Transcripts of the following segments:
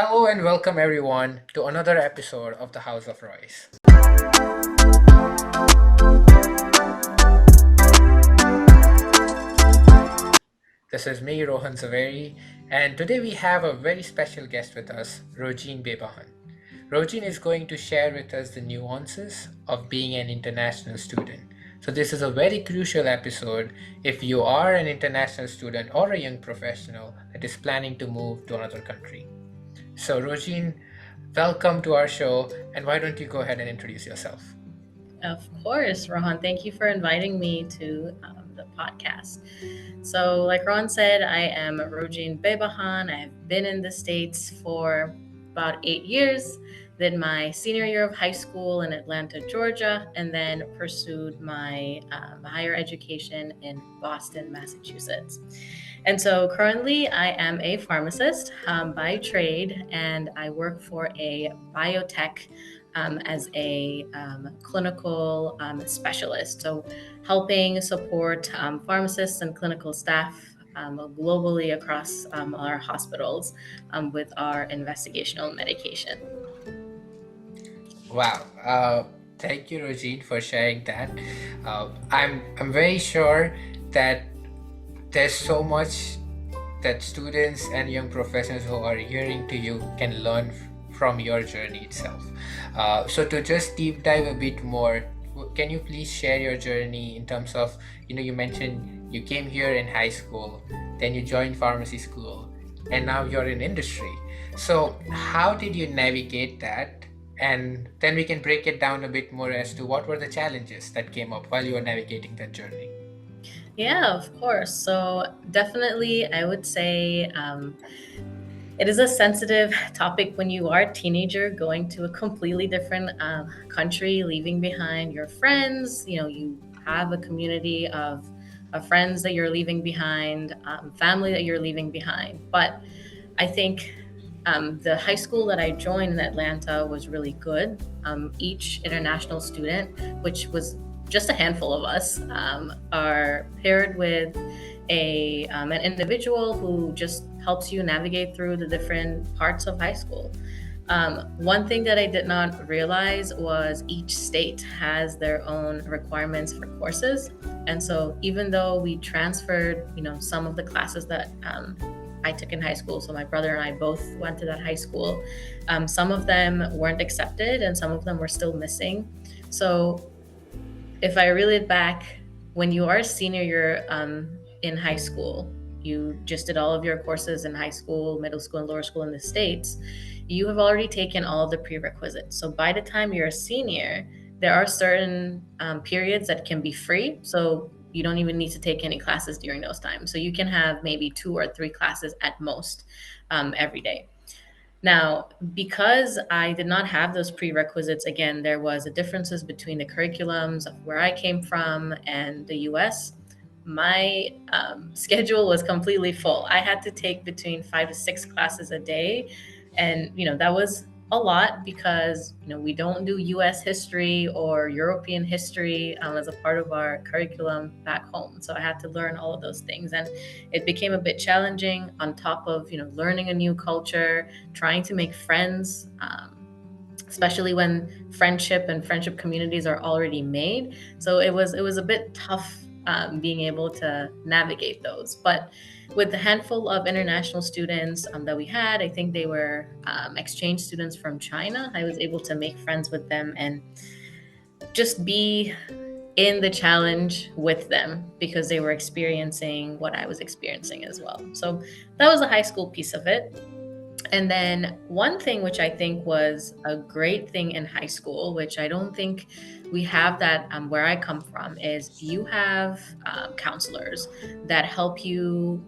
Hello and welcome everyone to another episode of the House of Roys. This is me, Rohan, and today we have a very special guest with us, Rojean Behbahan. Rojean is going to share with us the nuances of being an international student. So this is a very crucial episode if you are an international student or a young professional that is planning to move to another country. So Rojean, welcome to our show, and why don't you go ahead and introduce yourself? Of course, Rohan. Thank you for inviting me to the podcast. So, like Rohan said, I am Rojean Behbahan. I have been in the States for about 8 years. Did my senior year of high school in Atlanta, Georgia, and then pursued my higher education in Boston, Massachusetts. And so currently, I am a pharmacist by trade, and I work for a biotech as a clinical specialist. So, helping support pharmacists and clinical staff globally across our hospitals with our investigational medication. Wow. Thank you, Rojean, for sharing that. I'm very sure that there's so much that students and young professionals who are hearing to you can learn from your journey itself. So to just deep dive a bit more, can you please share your journey in terms of, you mentioned you came here in high school, then you joined pharmacy school, and now you're in industry. So how did you navigate that? And then we can break it down a bit more as to what were the challenges that came up while you were navigating that journey. Yeah, of course. So, definitely, I would say it is a sensitive topic when you are a teenager going to a completely different country, leaving behind your friends. You have a community of friends that you're leaving behind, family that you're leaving behind. But I think the high school that I joined in Atlanta was really good. Each international student, which was just a handful of us, are paired with an individual who just helps you navigate through the different parts of high school. One thing that I did not realize was each state has their own requirements for courses. And so even though we transferred, some of the classes that I took in high school, so my brother and I both went to that high school, some of them weren't accepted and some of them were still missing. So if I reel it back, when you are a senior year in high school, you just did all of your courses in high school, middle school, and lower school in the States, you have already taken all of the prerequisites. So by the time you're a senior, there are certain periods that can be free. So you don't even need to take any classes during those times. So you can have maybe 2 or 3 classes at most every day. Now, because I did not have those prerequisites, again, there was a differences between the curriculums of where I came from and the US. My schedule was completely full. I had to take between 5 to 6 classes a day. And, that was a lot because, we don't do US history or European history as a part of our curriculum back home. So I had to learn all of those things. And it became a bit challenging on top of, learning a new culture, trying to make friends. Especially when friendship communities are already made. So it was a bit tough being able to navigate those. But with the handful of international students that we had, I think they were exchange students from China. I was able to make friends with them and just be in the challenge with them because they were experiencing what I was experiencing as well. So that was the high school piece of it. And then one thing which I think was a great thing in high school, which I don't think we have that where I come from, is you have counselors that help you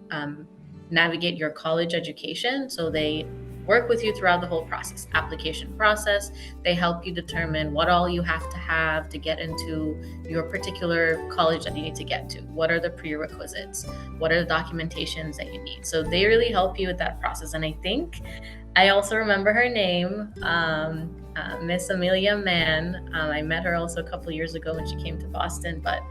navigate your college education. So they work with you throughout the whole process, application process. They help you determine what all you have to get into your particular college that you need to get to. What are the prerequisites? What are the documentations that you need? So they really help you with that process. And I think I also remember her name, Miss Amelia Mann. I met her also a couple years ago when she came to Boston, but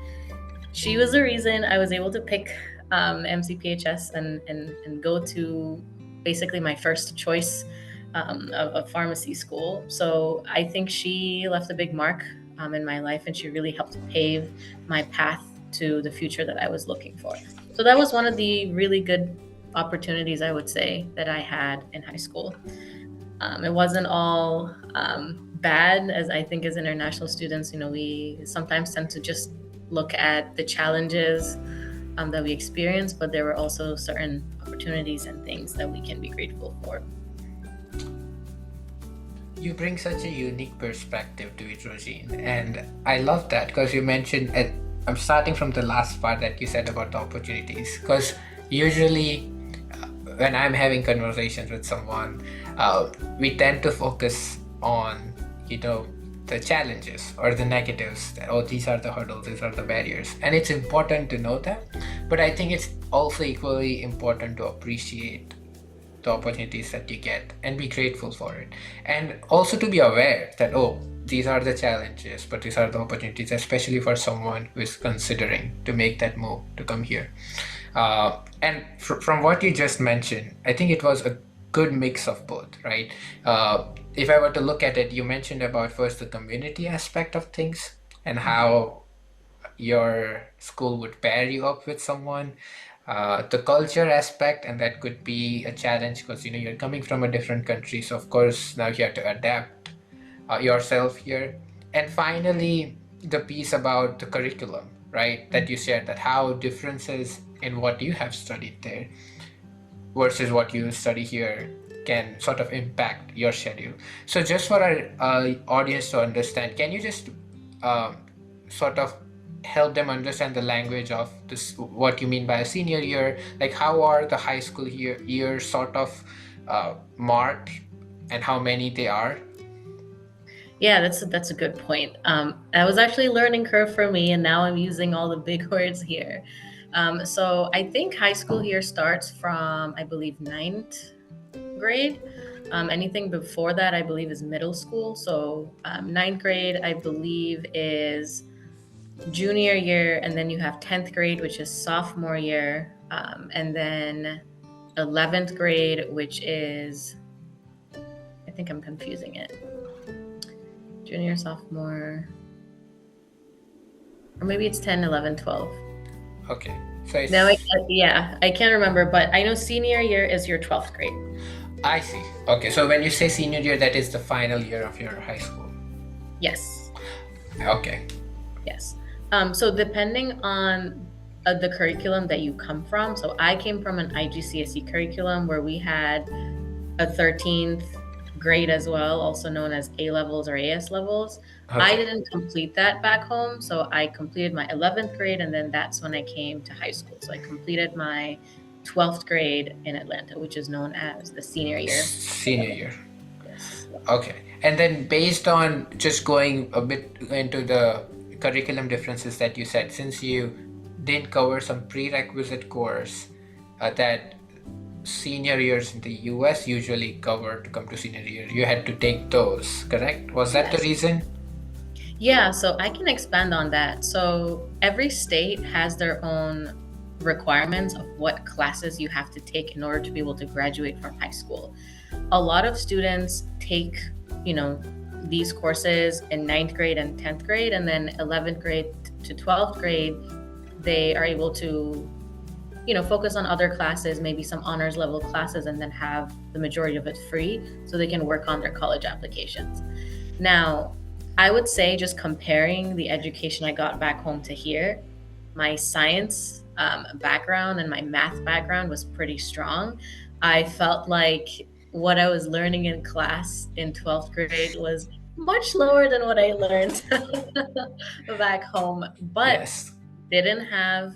she was the reason I was able to pick MCPHS and go to basically my first choice of pharmacy school. So I think she left a big mark in my life, and she really helped pave my path to the future that I was looking for. So that was one of the really good opportunities, I would say, that I had in high school. It wasn't all bad, as I think as international students, we sometimes tend to just look at the challenges that we experience, but there were also certain opportunities and things that we can be grateful for. You bring such a unique perspective to it, Rojean, and I love that because you mentioned. I'm starting from the last part that you said about the opportunities, because usually when I'm having conversations with someone, we tend to focus on the challenges or the negatives. Oh, these are the hurdles, these are the barriers, and it's important to know that. But I think it's also equally important to appreciate the opportunities that you get and be grateful for it, and also to be aware that, oh, these are the challenges but these are the opportunities, especially for someone who is considering to make that move to come here. And from what you just mentioned, I think it was a good mix of both, right? If I were to look at it, you mentioned about first the community aspect of things and how your school would pair you up with someone, the culture aspect, and that could be a challenge because you're coming from a different country, so of course now you have to adapt yourself here. And finally, the piece about the curriculum, right, that you shared, that how differences in what you have studied there versus what you study here can sort of impact your schedule. So just for our audience to understand, can you just um, sort of help them understand the language of this, what you mean by a senior year? Like, how are the high school years sort of marked, and how many they are? Yeah, that's a good point. That was actually a learning curve for me, and now I'm using all the big words here. So I think high school here starts from, I believe, ninth grade. Anything before that, I believe, is middle school. So ninth grade, I believe, is junior year, and then you have 10th grade, which is sophomore year, and then 11th grade, which is, I think I'm confusing it, junior, sophomore, or maybe it's 10, 11, 12. Okay, so No, I can't remember, but I know senior year is your 12th grade. I see. Okay, so when you say senior year, that is the final year of your high school. Yes. Okay. Yes. So depending on the curriculum that you come from, so I came from an IGCSE curriculum where we had a 13th grade as well, also known as A levels or AS levels. I Okay. didn't complete that back home, so I completed my 11th grade, and then that's when I came to high school. So I completed my 12th grade in Atlanta, which is known as the senior year. Senior year. Yes. Okay. And then based on just going a bit into the curriculum differences that you said, since you did cover some prerequisite course that senior years in the US usually cover to come to senior year, you had to take those, correct? Was that the Yes. reason? Yeah, so I can expand on that. So every state has their own requirements of what classes you have to take in order to be able to graduate from high school. A lot of students take, these courses in ninth grade and 10th grade, and then 11th grade to 12th grade, they are able to, focus on other classes, maybe some honors level classes, and then have the majority of it free so they can work on their college applications. Now, I would say, just comparing the education I got back home to here, my science background and my math background was pretty strong. I felt like what I was learning in class in 12th grade was much lower than what I learned back home, but Yes. didn't have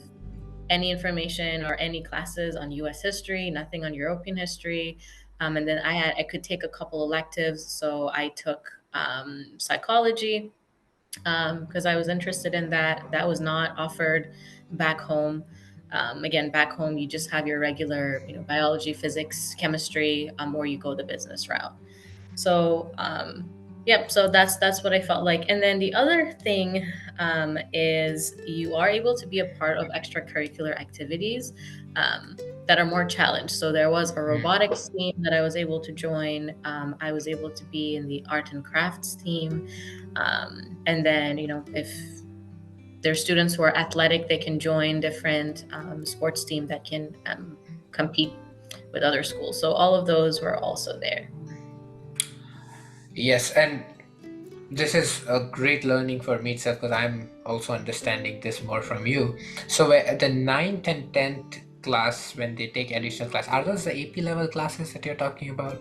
any information or any classes on US history, nothing on European history. And then I could take a couple electives. So I took psychology because I was interested in that. That was not offered back home. Again, back home, you just have your regular, biology, physics, chemistry, or you go the business route. So, yep. So that's what I felt like. And then the other thing is you are able to be a part of extracurricular activities. that are more challenged. So there was a Mm. robotics team that I was able to join. I was able to be in the art and crafts team. And then, if there's students who are athletic, they can join different sports team that can compete with other schools. So all of those were also there. Yes, and this is a great learning for me itself because I'm also understanding this more from you. So at the ninth and 10th class, when they take additional class, are those the AP level classes that you're talking about?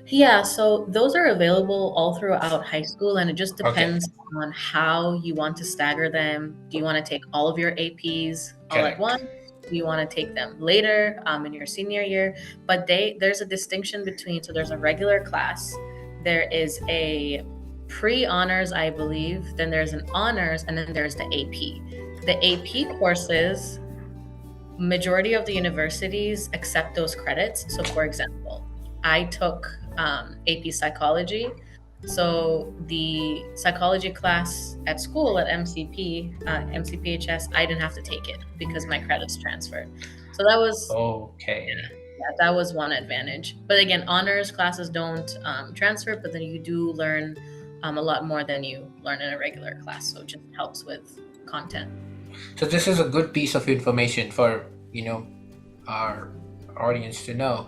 Yeah, so those are available all throughout high school, and it just Okay, depends on how you want to stagger them. Do you want to take all of your APs all at correct. once? Do you want to take them later in your senior year? But there's a distinction between, so there's a regular class, there is a pre-honors, I believe, then there's an honors, and then there's the AP. The AP courses, majority of the universities accept those credits. So, for example, I took AP psychology. So the psychology class at school at MCPHS, I didn't have to take it because my credits transferred. So Okay. that was one advantage. But again, honors classes don't transfer, but then you do learn a lot more than you learn in a regular class. So it just helps with content. So this is a good piece of information for, our audience to know.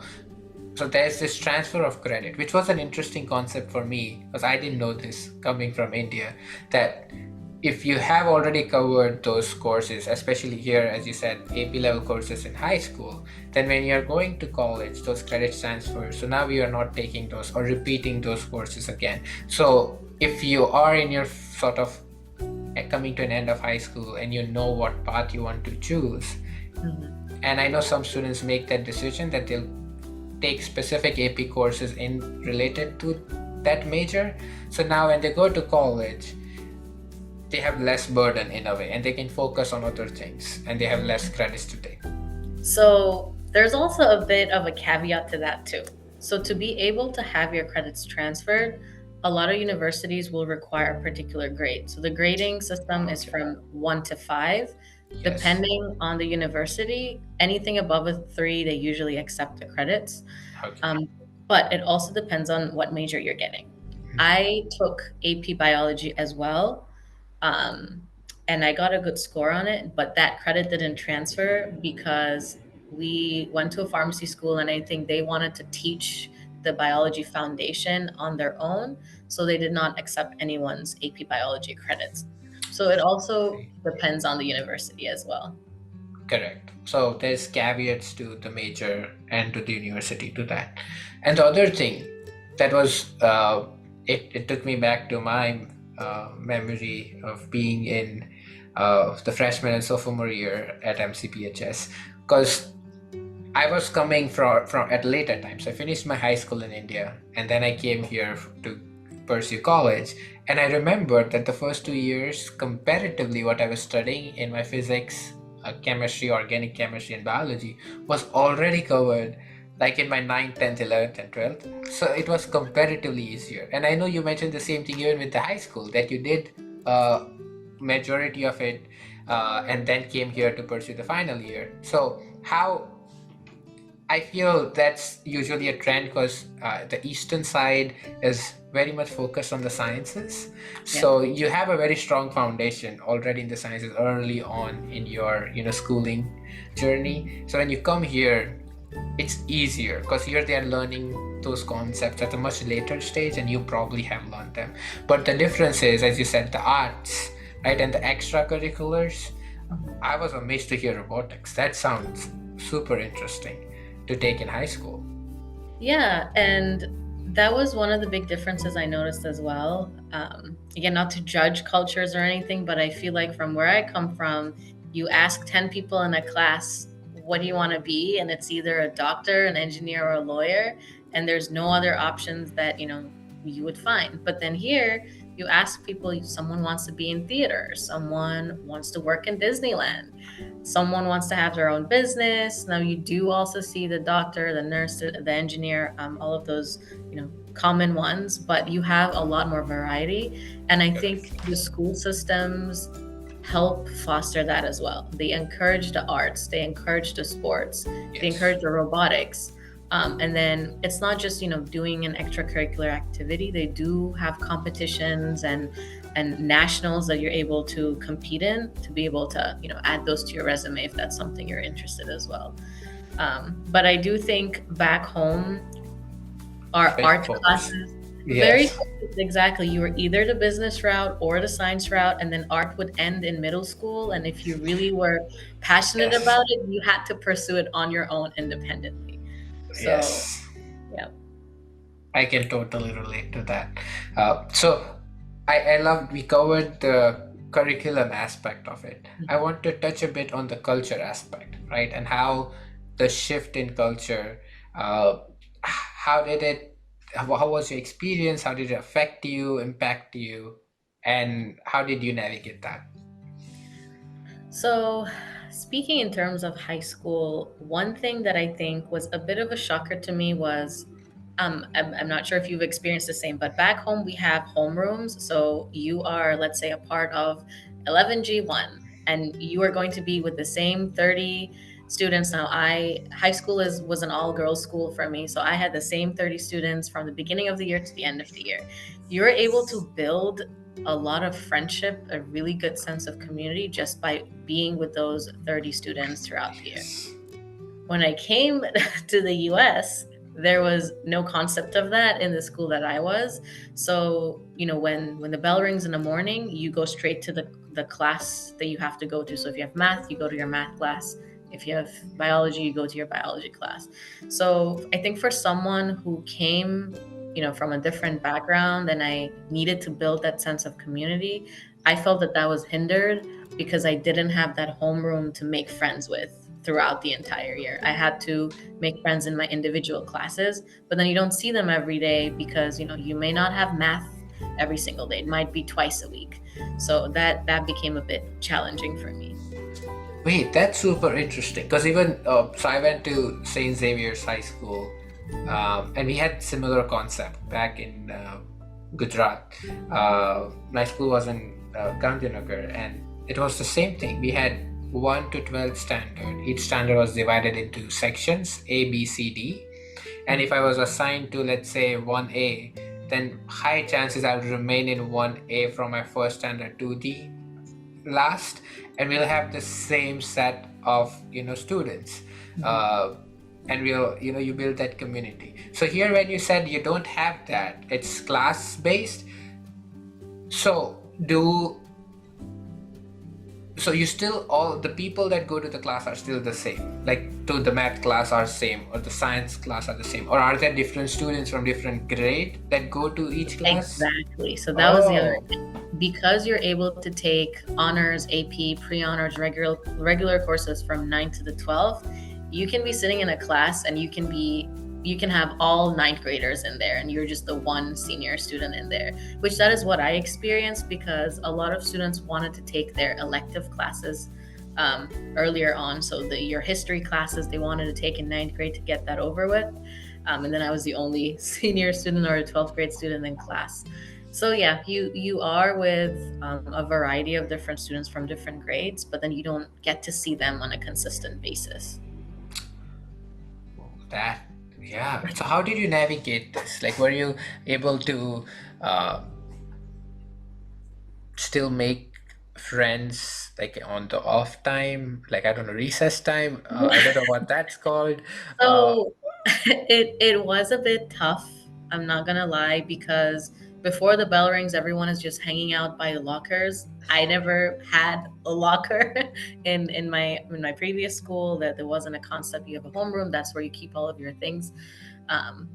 So there's this transfer of credit, which was an interesting concept for me because I didn't know this coming from India, that if you have already covered those courses, especially here, as you said, AP level courses in high school, then when you're going to college, those credits transfer. So now you are not taking those or repeating those courses again. So if you are in your sort of coming to an end of high school and you know what path you want to choose, and I know some students make that decision that they'll take specific AP courses in related to that major. So now when they go to college, they have less burden in a way and they can focus on other things and they have less credits to take. So there's also a bit of a caveat to that too. So to be able to have your credits transferred, a lot of universities will require a particular grade. So the grading system is Okay. from 1 to 5. Yes. Depending on the university, anything above a 3, they usually accept the credits. Okay. Um, but it also depends on what major you're getting. I took AP biology as well, um, and I got a good score on it, but that credit didn't transfer because we went to a pharmacy school and I think they wanted to teach the biology foundation on their own. So they did not accept anyone's AP biology credits. So it also depends on the university as well. Correct. So there's caveats to the major and to the university to that. And the other thing that was, it took me back to my memory of being in the freshman and sophomore year at MCPHS, because I was coming from at later time. So I finished my high school in India, and then I came here to pursue college. And I remember that the first 2 years, comparatively, what I was studying in my physics, chemistry, organic chemistry, and biology was already covered, like in my 9th, 10th, 11th, and 12th. So it was comparatively easier. And I know you mentioned the same thing even with the high school, that you did majority of it, and then came here to pursue the final year. So how I feel that's usually a trend because the eastern side is very much focused on the sciences. Yeah. So you have a very strong foundation already in the sciences early on in your schooling journey. So when you come here, it's easier because you're there learning those concepts at a much later stage, and you probably have learned them. But the difference is, as you said, the arts, right, and the extracurriculars. I was amazed to hear robotics. That sounds super interesting to take in high school. Yeah, and that was one of the big differences I noticed as well. Again, not to judge cultures or anything, but I feel like from where I come from, you ask 10 people in a class, what do you want to be? And it's either a doctor, an engineer, or a lawyer. And there's no other options that, you would find. But then here, you ask people, someone wants to be in theater, someone wants to work in Disneyland, someone wants to have their own business. Now you do also see the doctor, the nurse, the engineer, all of those, common ones, but you have a lot more variety. And I think the school systems help foster that as well. They encourage the arts, they encourage the sports, they Yes. encourage the robotics. And then it's not just doing an extracurricular activity. They do have competitions and nationals that you're able to compete in to be able to add those to your resume if that's something you're interested as well. But I do think back home, our Very art focused. classes, very Yes. focused, exactly. You were either the business route or the science route, and then art would end in middle school. And if you really were passionate Yes. about it, you had to pursue it on your own independently. So, Yes. yeah. I can totally relate to that. So I loved we covered the curriculum aspect of it. I want to touch a bit on the culture aspect, right? And how the shift in culture, how did it, how was your experience? How did it affect you, impact you, and how did you navigate that? So, speaking in terms of high school, one thing that I think was a bit of a shocker to me was I'm not sure if you've experienced the same, but back home we have homerooms. So, you are, let's say, a part of 11G1, and you are going to be with the same 30 students. Now, high school was an all girls school for me. So, I had the same 30 students from the beginning of the year to the end of the year. You're able to build a lot of friendship, a really good sense of community just by being with those 30 students throughout the year. Yes. When I came to the US, there was no concept of that in the school that I was. So, when the bell rings in the morning, you go straight to the class that you have to go to. So if you have math, you go to your math class. If you have biology, you go to your biology class. So I think for someone who came, from a different background and I needed to build that sense of community, I felt that that was hindered because I didn't have that homeroom to make friends with throughout the entire year. I had to make friends in my individual classes, but then you don't see them every day because you may not have math every single day. It might be twice a week. So that became a bit challenging for me. Wait, that's super interesting. Because even so, I went to Saint Xavier's High School, and we had similar concept back in Gujarat. My school was in Gandhinagar, and it was the same thing. We had 1 to 12 standard. Each standard was divided into sections A, B, C, D. And if I was assigned to, let's say, 1A, then high chances I would remain in 1A from my first standard to the last, and we'll have the same set of students, uh, and we'll you build that community. So here, when you said you don't have that, it's class based. So do so you still, all the people that go to the class are still the same, like to the math class are same, or the science class are the same, or are there different students from different grade that go to each class? Exactly. So that was the other Oh, thing. Because you're able to take honors, AP, pre-honors, regular courses from 9th to the 12th, you can be sitting in a class and you can have all ninth graders in there and you're just the one senior student in there, which that is what I experienced because a lot of students wanted to take their elective classes earlier on. So your history classes they wanted to take in ninth grade to get that over with. And then I was the only senior student or a 12th grade student in class. So yeah, you are with a variety of different students from different grades, but then you don't get to see them on a consistent basis. that, yeah. So how did you navigate this? Like, were you able to uh, still make friends like on the off time, like I don't know, recess time? I don't know what that's called. Uh, So it was a bit tough. I'm not gonna lie because before the bell rings, everyone is just hanging out by the lockers. I never had a locker in my previous school. That there wasn't a concept. You have a homeroom. That's where you keep all of your things.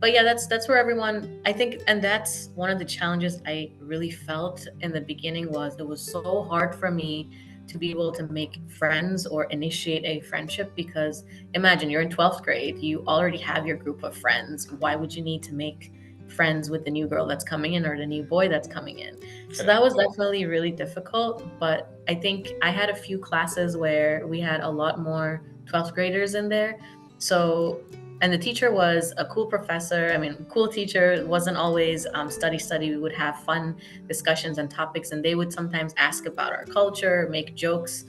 But yeah, that's where everyone I think, and that's one of the challenges I really felt in the beginning was it was so hard for me to be able to make friends or initiate a friendship because imagine you're in 12th grade, you already have your group of friends. Why would you need to make friends with the new girl that's coming in or the new boy that's coming in? So that was correct. definitely really difficult. But I think I had a few classes where we had a lot more 12th graders in there. So And the teacher was a cool professor. I mean, cool teacher. It wasn't always study. We would have fun discussions and topics, and they would sometimes ask about our culture, make jokes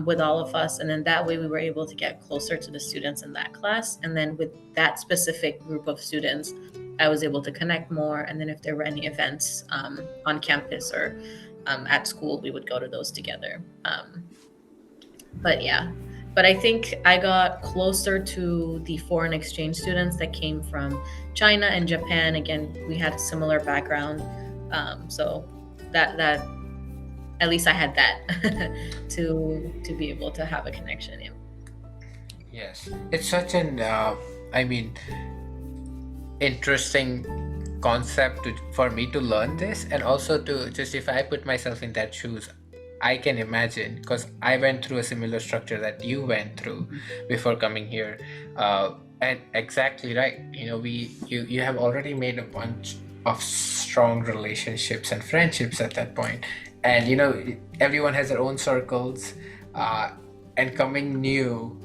with all of us, and then that way we were able to get closer to the students in that class. And then with that specific group of students, I was able to connect more. And then if there were any events on campus or at school, we would go to those together. But yeah, but I think I got closer to the foreign exchange students that came from China and Japan. Again, we had a similar background, so that at least I had that to be able to have a connection. Yeah. Yes, it's such an I mean, interesting concept for me to learn this, and also to just, if I put myself in that shoes, I can imagine, because I went through a similar structure that you went through before coming here. And exactly right, you have already made a bunch of strong relationships and friendships at that point, and everyone has their own circles, and coming new,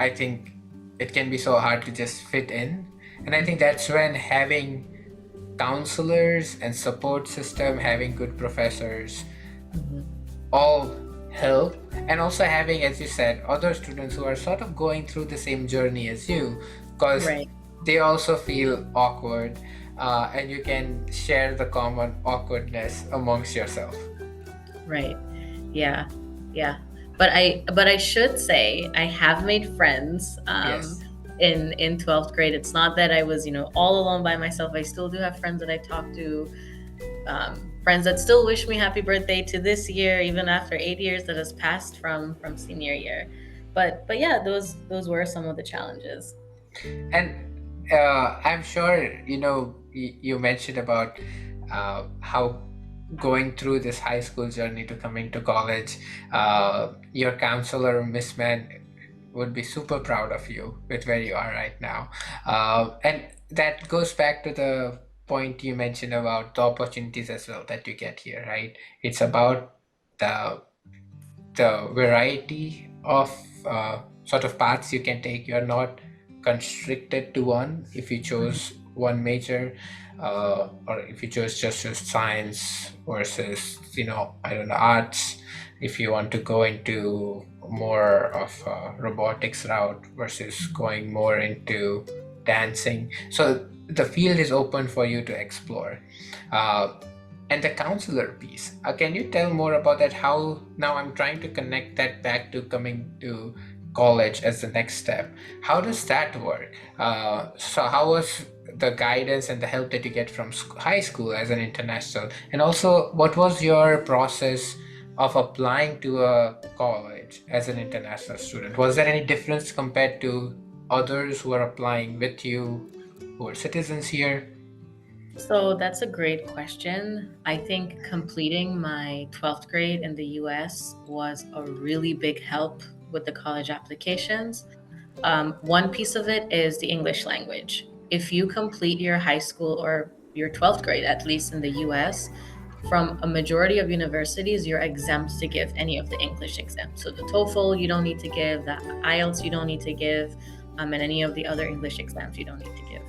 I think it can be so hard to just fit in. And I think that's when having counselors and support system, having good professors, Mhm. all help. And also having, as you said, other students who are sort of going through the same journey as you, because Right, they also feel awkward, and you can share the common awkwardness amongst yourself. right. Yeah, yeah. But I should say I have made friends Yes. in 12th grade. It's not that I was, all alone by myself. I still do have friends that I talk to, friends that still wish me happy birthday to this year, even after 8 years that has passed from senior year. But yeah, those were some of the challenges. And I'm sure, you mentioned about how going through this high school journey to coming to college, your counselor, Miss Man, would be super proud of you with where you are right now. And that goes back to the point you mentioned about the opportunities as well that you get here, right? It's about the the variety of sort of paths you can take. You're not constricted to one. If you Mhm. chose one major, or if you chose just science versus, I don't know, arts, if you want to go into more of a robotics route versus going more into dancing, so the field is open for you to explore. uh, and the counselor piece, can you tell more about that? How now I'm trying to connect that back to coming to college as the next step. How does that work? So how was the guidance and the help that you get from high school as an international? And also, what was your process of applying to a college as an international student? Was there any difference compared to others who are applying with you, who are citizens here? So that's a great question. I think completing my 12th grade in the US was a really big help with the college applications. One piece of it is the English language. If you complete your high school or your 12th grade, at least in the US, from a majority of universities, you're exempt to give any of the English exams. So the TOEFL, you don't need to give, the IELTS, you don't need to give, and any of the other English exams, you don't need to give.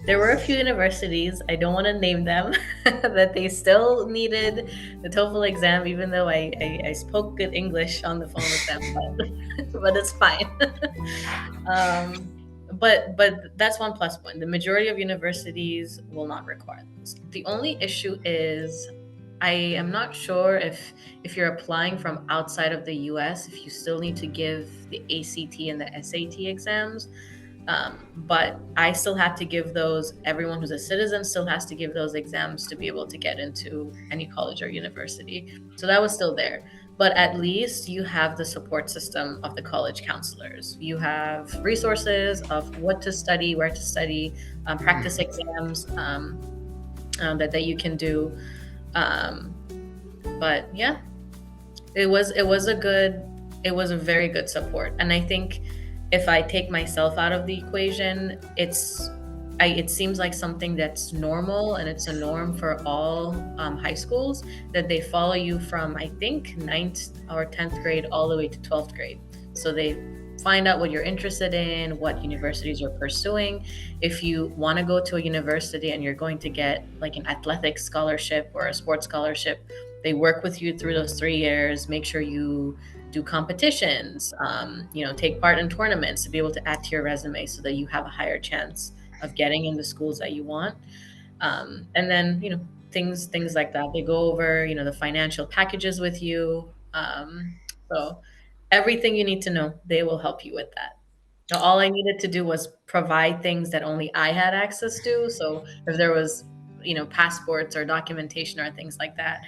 There were a few universities, I don't want to name them, that they still needed the TOEFL exam, even though I spoke good English on the phone with them, but it's fine. um, but that's one plus one. The majority of universities will not require this. The only issue is I am not sure if you're applying from outside of the US, if you still need to give the ACT and the SAT exams. But I still have to give those. Everyone who's a citizen still has to give those exams to be able to get into any college or university. So that was still there. But at least you have the support system of the college counselors. You have resources of what to study, where to study, practice exams that you can do. Um, but yeah, it was a very good support. And I think if I take myself out of the equation, it seems like something that's normal and it's a norm for all high schools, that they follow you from, I think, ninth or 10th grade all the way to 12th grade. So find out what you're interested in, what universities you're pursuing. If you want to go to a university and you're going to get like an athletic scholarship or a sports scholarship, they work with you through those 3 years. Make sure you do competitions, take part in tournaments to be able to add to your resume so that you have a higher chance of getting in the schools that you want. And then things like that. They go over the financial packages with you. So everything you need to know, they will help you with that. Now, all I needed to do was provide things that only I had access to. So if there was passports or documentation or things like that.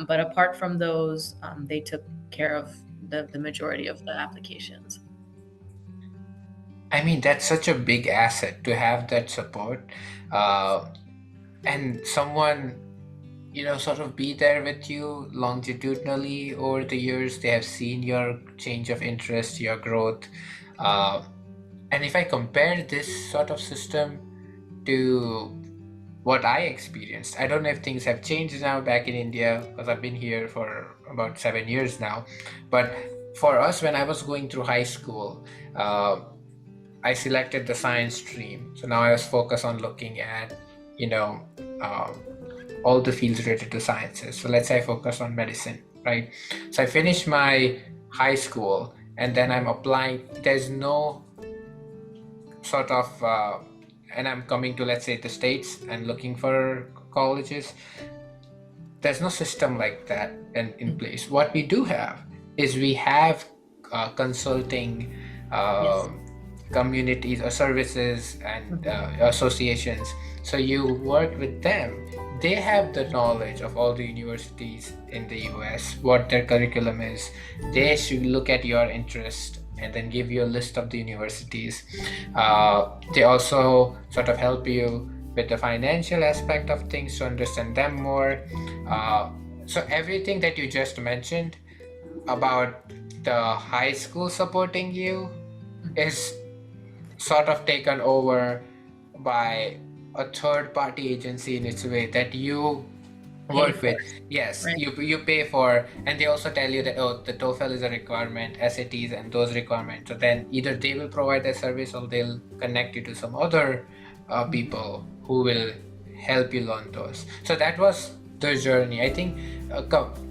But apart from those, they took care of the majority of the applications. I mean, that's such a big asset to have that support, uh, and someone, sort of be there with you longitudinally over the years. They have seen your change of interest, your growth. Uh, and if I compare this sort of system to what I experienced, I don't know if things have changed now back in India because I've been here for about 7 years now. But for us, when I was going through high school, I selected the science stream. So now I was focused on looking at, you know, um, all the fields related to sciences. So let's say I focus on medicine, right? So I finished my high school and then I'm applying. There's no sort of, and I'm coming to, let's say, the States and looking for colleges. There's no system like that in place. What we do have is we have consulting Yes. communities or services and associations. So you work with them. They have the knowledge of all the universities in the US, what their curriculum is. They should look at your interest and then give you a list of the universities. They also sort of help you with the financial aspect of things to understand them more. So everything that you just mentioned about the high school supporting you is sort of taken over by a third party agency in its way that you Pay work for with. it. Yes, Right. you pay for, and they also tell you that, oh, the TOEFL is a requirement, SATs and those requirements. So then either they will provide that service or they'll connect you to some other people who will help you learn those. So that was the journey. I think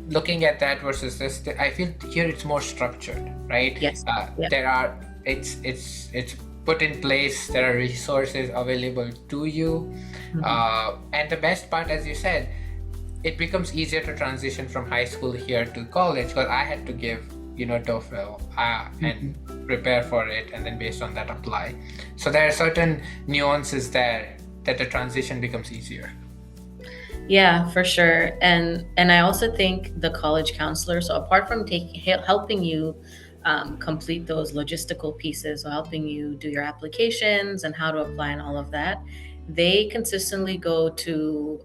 looking at that versus this, I feel here it's more structured, right? Yes. Yeah. There are it's put in place. There are resources available to you, and the best part, as you said, it becomes easier to transition from high school here to college because I had to give TOEFL and prepare for it, and then based on that apply. So there are certain nuances there that the transition becomes easier. Yeah, for sure. And I also think the college counselor, so apart from helping you complete those logistical pieces, or helping you do your applications and how to apply and all of that, they consistently go to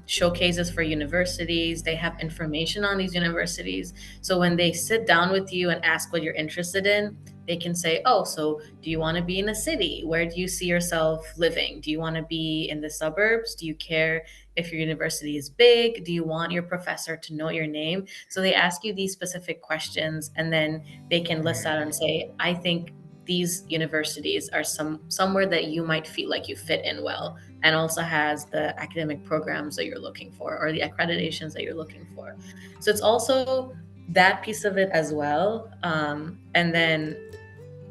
showcases for universities. They have information on these universities. So when they sit down with you and ask what you're interested in, they can say, oh, so do you want to be in a city? Where do you see yourself living? Do you want to be in the suburbs? Do you care if your university is big? Do you want your professor to know your name? So they ask you these specific questions, and then they can list out and say, I think these universities are somewhere that you might feel like you fit in well, and also has the academic programs that you're looking for or the accreditations that you're looking for. So it's also that piece of it as well. And then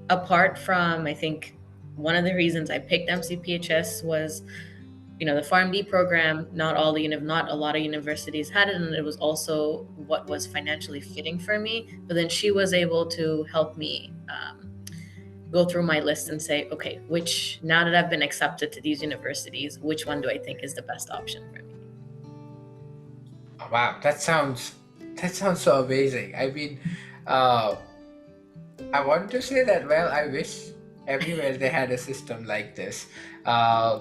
apart from, I think one of the reasons I picked MCPHS was the PharmD program. Not a lot of universities had it, and it was also what was financially fitting for me. But then she was able to help me go through my list and say, okay, which, now that I've been accepted to these universities, which one do I think is the best option for me? Wow, that sounds so amazing. I mean, uh, I want to say that, well, I wish everywhere they had a system like this. Uh,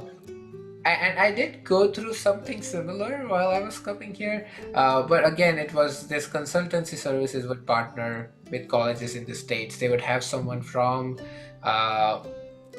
and I did go through something similar while I was coming here. But again, it was this consultancy services would partner with colleges in the States. They would have someone from, uh,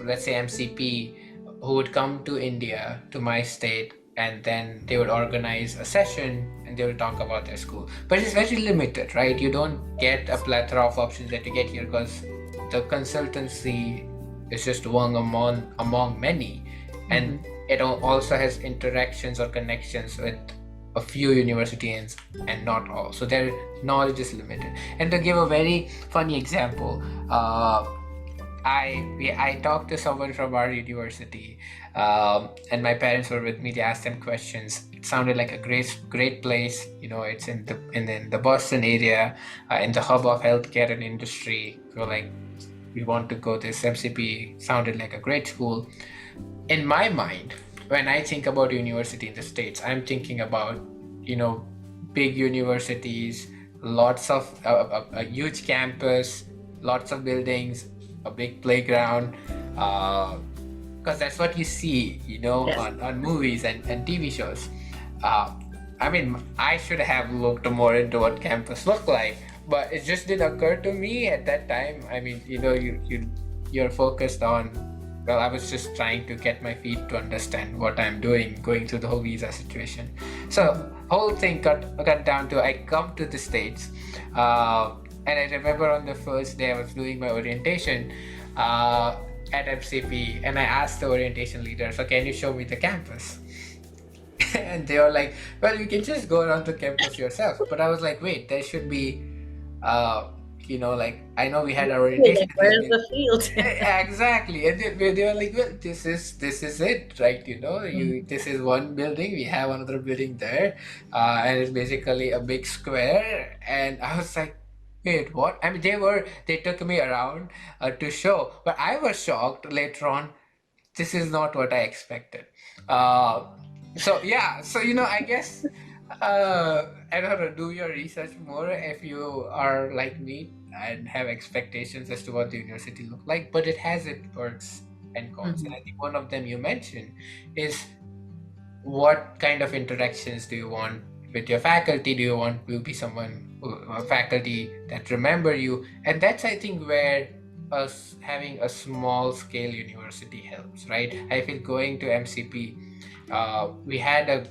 let's say, MCP who would come to India, to my state, and then they would organize a session and they would talk about their school. But it's very limited, right? You don't get a plethora of options that you get here because the consultancy is just one among many, and Mhm. it also has interactions or connections with a few universities and not all. So their knowledge is limited. And to give a very funny example, I talked to someone from our university, and my parents were with me. They asked them questions. It sounded like a great place. You know, it's in the Boston area, in the hub of healthcare and industry. We were like, we want to go. This MCP sounded like a great school. In my mind, when I think about university in the States, I'm thinking about, you know, big universities, lots of a huge campus, lots of buildings, a big playground, because that's what you see, you know, Yes. on movies and TV shows. Uh, I mean, I should have looked more into what campus looked like, but it just didn't occur to me at that time. I mean, you know, you're focused on, well, I was just trying to get my feet to understand what I'm doing, going through the whole visa situation. So whole thing got down to, I come to the States, and I remember on the first day I was doing my orientation at MCP, and I asked the orientation leader, so can you show me the campus? And they were like, well, you can just go around the campus yourself. But I was like, wait, there should be, uh, you know, like, I know we had our orientation Like, at this where's big. the field? Exactly, and they were like, well, this is it, right? You know, you Mhm. this is one building. We have another building there, and it's basically a big square. And I was like, wait, what? I mean, they took me around to show, but I was shocked later on. This is not what I expected. Uh, so yeah, so you know, I guess I don't know. Do your research more if you are like me and have expectations as to what the university look like. But it has its perks and cons, and I Mhm. think one of them you mentioned is, what kind of interactions do you want with your faculty? Do you want to be a faculty that remember you? And that's, I think, where us having a small scale university helps, right? I feel going to MCP, we had a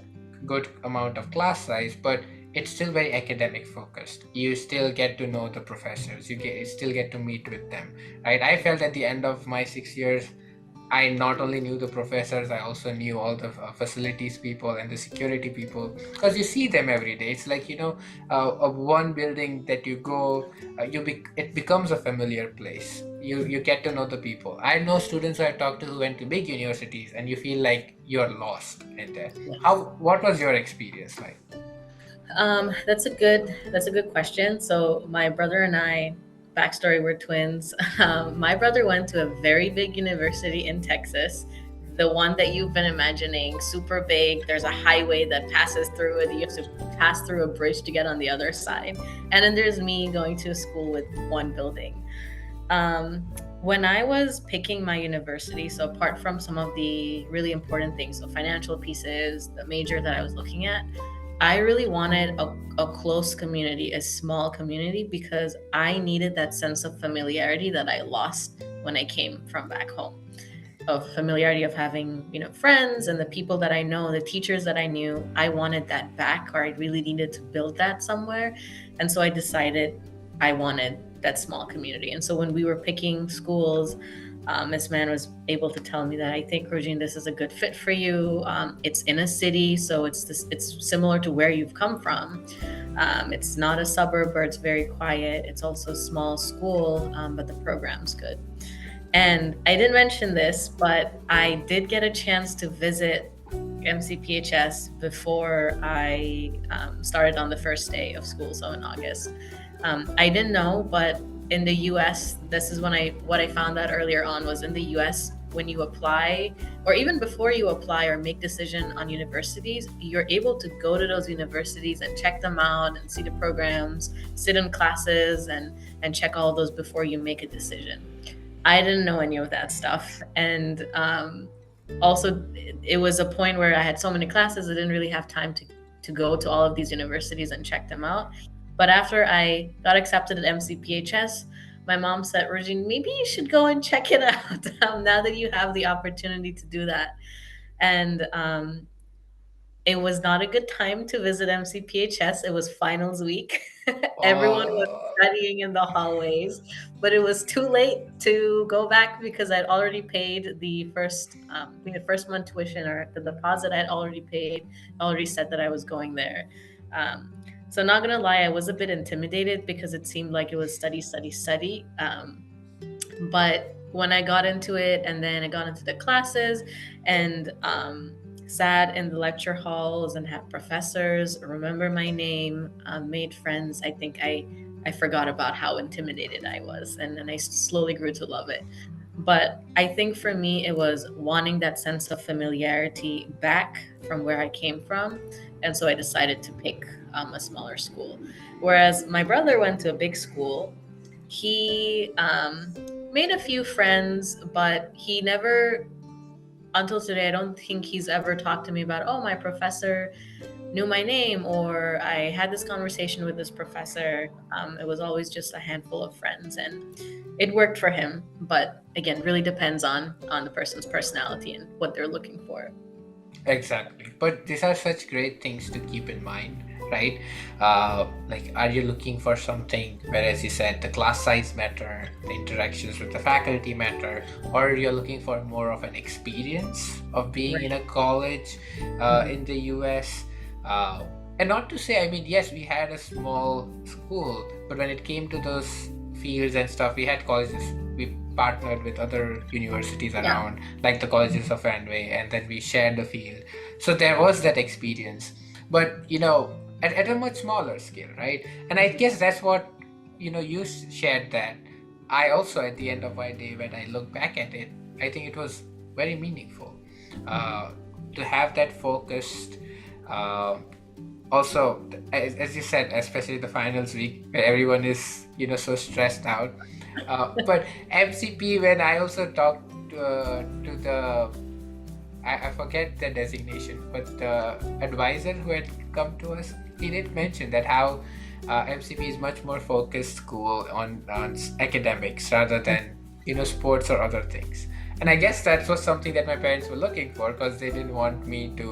good amount of class size, but it's still very academic focused. You still get to know the professors. You still get to meet with them, right? I felt at the end of my 6 years, I not only knew the professors, I also knew all the facilities people and the security people, because you see them every day. It's like, you know, one building that you go, it becomes a familiar place. You get to know the people. I know students who I talked to who went to big universities, and you feel like you're lost in there. Yes. What was your experience like? That's a good question. So my brother and I, backstory, we're twins. My brother went to a very big university in Texas, the one that you've been imagining, super big. There's a highway that passes through it. You have to pass through a bridge to get on the other side. And then there's me going to a school with one building. Um, when I was picking my university, so apart from some of the really important things, so financial pieces, the major that I was looking at, I really wanted a close community, a small community, because I needed that sense of familiarity that I lost when I came from back home. Of familiarity of having, friends and the people that I know, the teachers that I knew. I wanted that back, or I really needed to build that somewhere. And so I decided I wanted that small community. And so when we were picking schools, Miss Mann was able to tell me that, I think, Rojean, this is a good fit for you. It's in a city, so it's similar to where you've come from. It's not a suburb, or it's very quiet. It's also a small school, but the program's good. And I didn't mention this, but I did get a chance to visit MCPHS before I started on the first day of school, so in August. I didn't know, but in the US, this is what I found out earlier on, was in the US, when you apply, or even before you apply or make decision on universities, you're able to go to those universities and check them out and see the programs, sit in classes, and check all of those before you make a decision. I didn't know any of that stuff. And also, it was a point where I had so many classes, I didn't really have time to go to all of these universities and check them out. But after I got accepted at MCPHS, my mom said, Regine, maybe you should go and check it out now that you have the opportunity to do that. And it was not a good time to visit MCPHS. It was finals week. Everyone was Oh, studying in the hallways, but it was too late to go back because I'd already paid the first month tuition, or the deposit I'd already paid. Already said that I was going there. Um, so not gonna lie, I was a bit intimidated because it seemed like it was study, study, study. But when I got into it, and then I got into the classes, and sat in the lecture halls and had professors remember my name, made friends, I think I forgot about how intimidated I was, and then I slowly grew to love it. But I think for me, it was wanting that sense of familiarity back from where I came from. And so I decided to pick a smaller school. Whereas my brother went to a big school. He made a few friends, but he never, until today, I don't think he's ever talked to me about, oh, my professor knew my name, or I had this conversation with this professor. It was always just a handful of friends, and it worked for him. But again, really depends on the person's personality and what they're looking for. exactly. But these are such great things to keep in mind, right? Like, are you looking for something where, as you said, the class size matter, the interactions with the faculty matter, or you're looking for more of an experience of being in Right. a college Mhm. in the US? Uh, and not to say, I mean, yes, we had a small school, but when it came to those fields and stuff, we had colleges. We partnered with other universities Yeah. around, like the colleges of Fenway, and then we shared the field. So there was that experience, but at a much smaller scale, right? And I guess that's what you shared that. I also, at the end of my day, when I look back at it, I think it was very meaningful uh, to have that focused. Um Also, as you said, especially the finals week where everyone is so stressed out. But MCP, when I also talked to the, I forget the designation, but the advisor who had come to us, he did mention that how MCP is much more focused school on academics rather than sports or other things. And I guess that was something that my parents were looking for, because they didn't want me to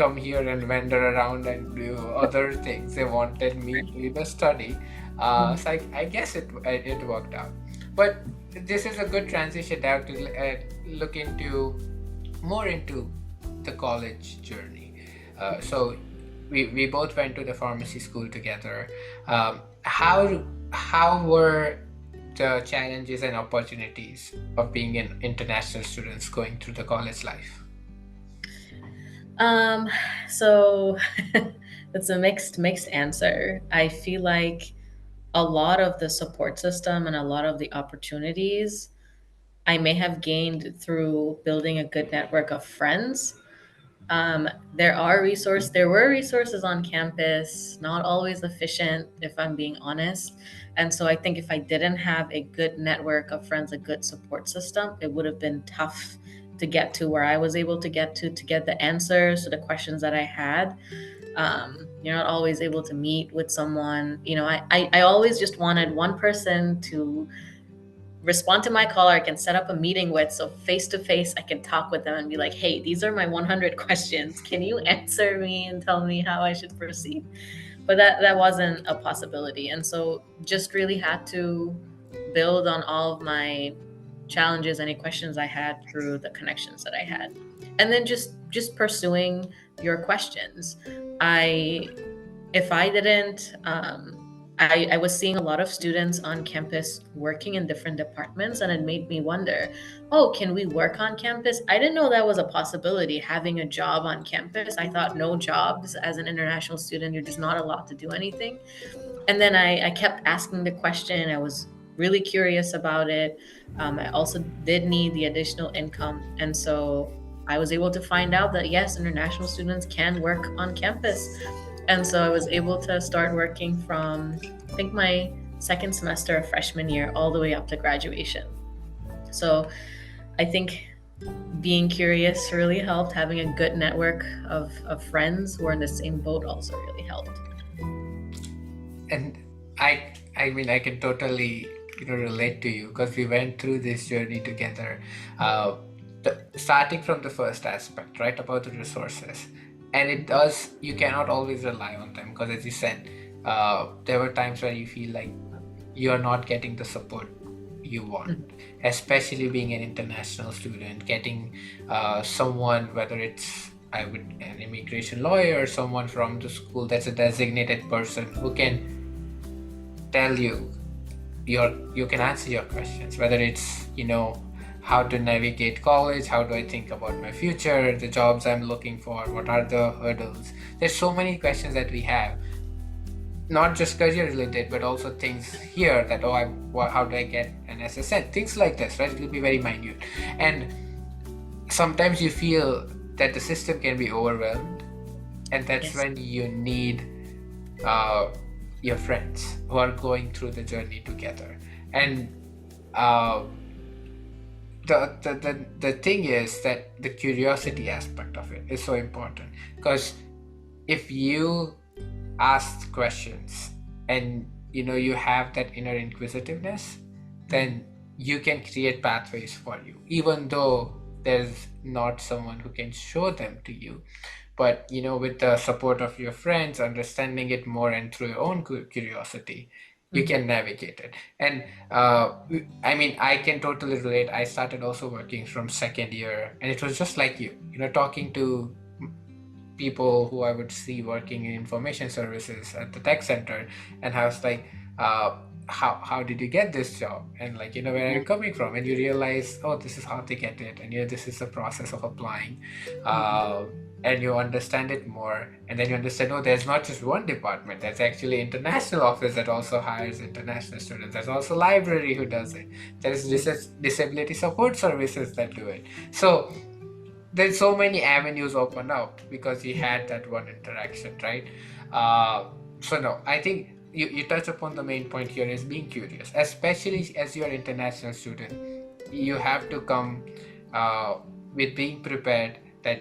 come here and wander around and do other things. They wanted me to study. Mhm. So I guess it worked out. But this is a good transition now to look into more into the college journey. So we both went to the pharmacy school together. How were the challenges and opportunities of being an international students going through the college life? Um, so it's a mixed answer. I feel like a lot of the support system and a lot of the opportunities I may have gained through building a good network of friends. Um, there were resources on campus, not always efficient, if I'm being honest. And so I think if I didn't have a good network of friends, a good support system, it would have been tough to get to where I was able to get the answers to the questions that I had. You're not always able to meet with someone. I always just wanted one person to respond to my call, or I can set up a meeting with. So face to face, I can talk with them and be like, hey, these are my 100 questions. Can you answer me and tell me how I should proceed? But that wasn't a possibility. And so just really had to build on all of my challenges, any questions I had through the connections that I had. And then just pursuing your questions. I if I didn't, I was seeing a lot of students on campus working in different departments, and it made me wonder, oh, can we work on campus? I didn't know that was a possibility, having a job on campus. I thought no jobs as an international student, you're just not allowed to do anything. And then I kept asking the question. I was really curious about it. I also did need the additional income. And so I was able to find out that yes, international students can work on campus. And so I was able to start working from, I think, my second semester of freshman year all the way up to graduation. So I think being curious really helped. Having a good network of friends who are in the same boat also really helped. And I mean, I can totally relate to you, because we went through this journey together. uh, Starting from the first aspect, right, about the resources. And it does, you cannot always rely on them, because as you said, there were times where you feel like you are not getting the support you want, Mhm. especially being an international student, getting someone, whether it's an immigration lawyer or someone from the school that's a designated person who can tell you you can answer your questions, whether it's how to navigate college, how do I think about my future, the jobs I'm looking for, what are the hurdles. There's so many questions that we have, not just career related, but also things here that how do I get an SSN, things like this, right? It will be very minute, and sometimes you feel that the system can be overwhelmed, and that's Yes. when you need uh, your friends who are going through the journey together. And uh, the thing is that the curiosity aspect of it is so important, because if you ask questions and you have that inner inquisitiveness, then you can create pathways for you, even though there's not someone who can show them to you. But with the support of your friends, understanding it more, and through your own curiosity, you Mhm. can navigate it. And I mean, I can totally relate. I started also working from second year, and it was just like talking to people who I would see working in information services at the tech center, and I was like, uh, how did you get this job? And like, where are you coming from? And you realize, oh, this is how they get it, and this is the process of applying, Mhm. uh, and you understand it more, and then you understand, oh, there's not just one department. There's actually international office that also hires international students. There's also library who does it. There's disability support services that do it. So there's so many avenues open up because we had that one interaction, right? So no, I think you touch upon the main point here is being curious, especially as you're an international student. You have to come uh, with being prepared that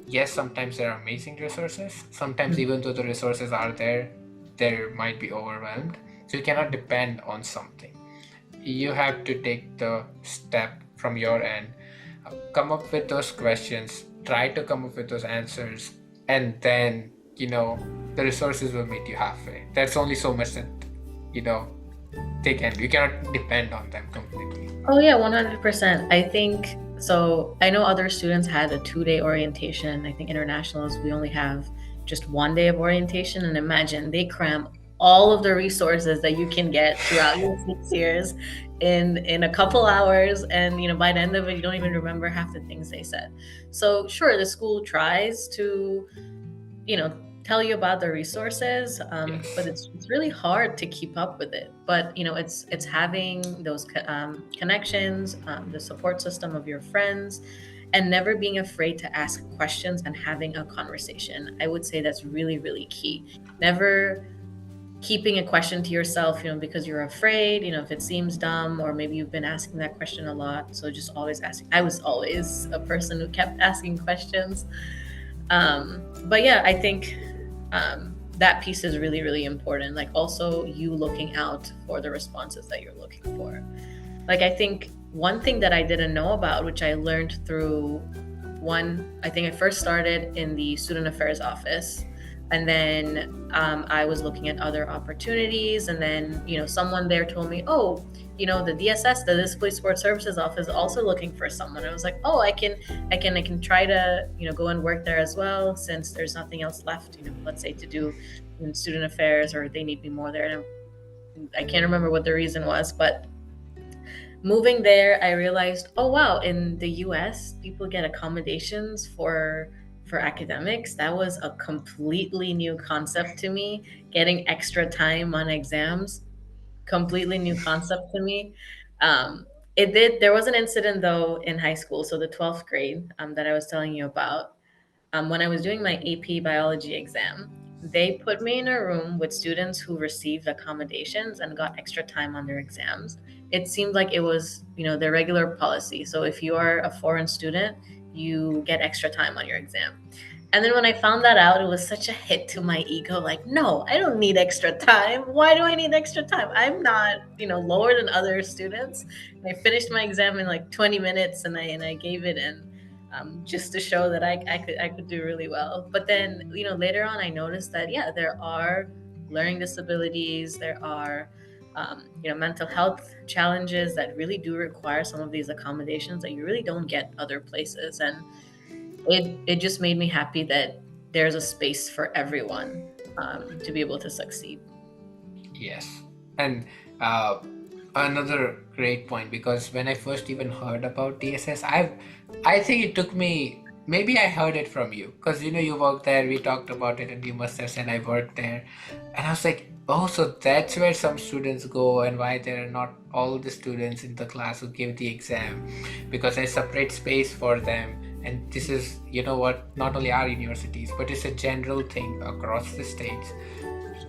yes, sometimes there are amazing resources, sometimes Mhm. even though the resources are there, there might be overwhelmed, so you cannot depend on something. You have to take the step from your end, come up with those questions, try to come up with those answers, and then the resources will meet you halfway. There's only so much that you know they can do. You cannot depend on them completely. Oh yeah, 100%. I think so. I know other students had a 2-day orientation. I think internationals, we only have just 1 day of orientation. And imagine they cram all of the resources that you can get throughout your 6 years in a couple hours. And by the end of it, you don't even remember half the things they said. So sure, the school tries to you know tell you about the resources, but Yes. it's really hard to keep up with it. But it's having those connections, the support system of your friends, and never being afraid to ask questions and having a conversation. I would say that's really, really key. Never keeping a question to yourself, because you're afraid, if it seems dumb, or maybe you've been asking that question a lot. So just always asking. I was always a person who kept asking questions. But yeah, I think that piece is really, really important. Like also you looking out for the responses that you're looking for. Like I think one thing that I didn't know about, which I learned through I think I first started in the student affairs office, and then I was looking at other opportunities, and then someone there told me, oh, the DSS, the Disability Support Services office, is also looking for someone. I was like, oh, I can try to go and work there as well, since there's nothing else left, let's say, to do in student affairs, or they need me more there. And I can't remember what the reason was, but moving there, I realized, oh wow, in the US, people get accommodations for academics. That was a completely new concept to me. Getting extra time on exams, completely new concept to me. It did. There was an incident though in high school, so the 12th grade, that I was telling you about. When I was doing my AP biology exam, they put me in a room with students who received accommodations and got extra time on their exams. It seemed like it was, their regular policy. So if you are a foreign student, you get extra time on your exam. And then when I found that out, it was such a hit to my ego. Like, no, I don't need extra time. Why do I need extra time? I'm not, lower than other students. And I finished my exam in like 20 minutes, and I gave it in, just to show that I could do really well. But then, later on, I noticed that yeah, there are learning disabilities, there are mental health challenges that really do require some of these accommodations that you really don't get other places. And it just made me happy that there's a space for everyone to be able to succeed. Yes. And uh, another great point, because when I first even heard about DSS, I think it took me, maybe I heard it from you because you worked there, we talked about it, and you must have said I worked there. And I was like, oh, so that's where some students go, and why there are not all the students in the class who give the exam, because there's separate space for them. And this is, what, not only our universities, but it's a general thing across the states.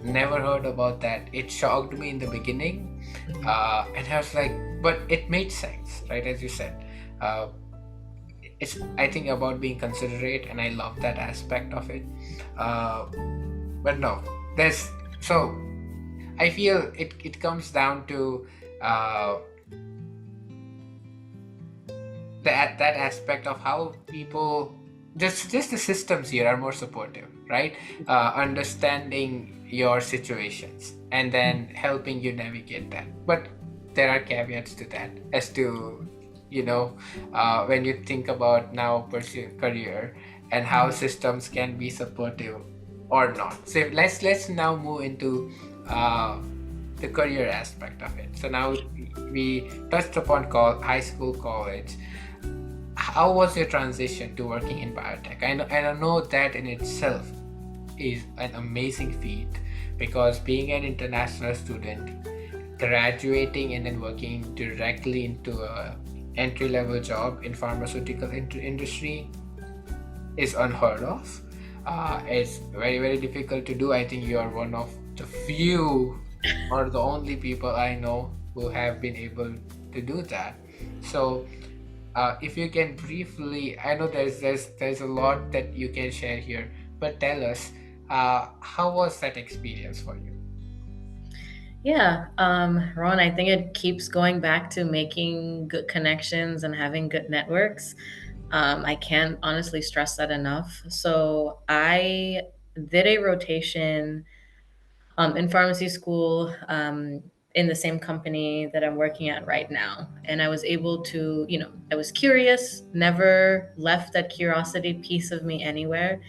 Never heard about that. It shocked me in the beginning, and I was like, but it made sense, right? As you said, uh, it's, I think, about being considerate, and I love that aspect of it. Uh, but no, there's so I feel it comes down to uh, that aspect of how people, just the systems here are more supportive, right? Understanding your situations and then helping you navigate that. But there are caveats to that, as to when you think about now pursuing career and how systems can be supportive or not. So let's now move into the career aspect of it. So now we touched upon high school, college. How was your transition to working in biotech? I know that in itself is an amazing feat, because being an international student, graduating and then working directly into a entry-level job in pharmaceutical industry is unheard of. It's very, very difficult to do. I think you are one of the few or the only people I know who have been able to do that. So if you can briefly, I know there's a lot that you can share here, but tell us, how was that experience for you? Yeah, Ron, I think it keeps going back to making good connections and having good networks. I can't honestly stress that enough. So I did a rotation in pharmacy school, in the same company that I'm working at right now. And I was able to, I was curious, never left that curiosity piece of me anywhere.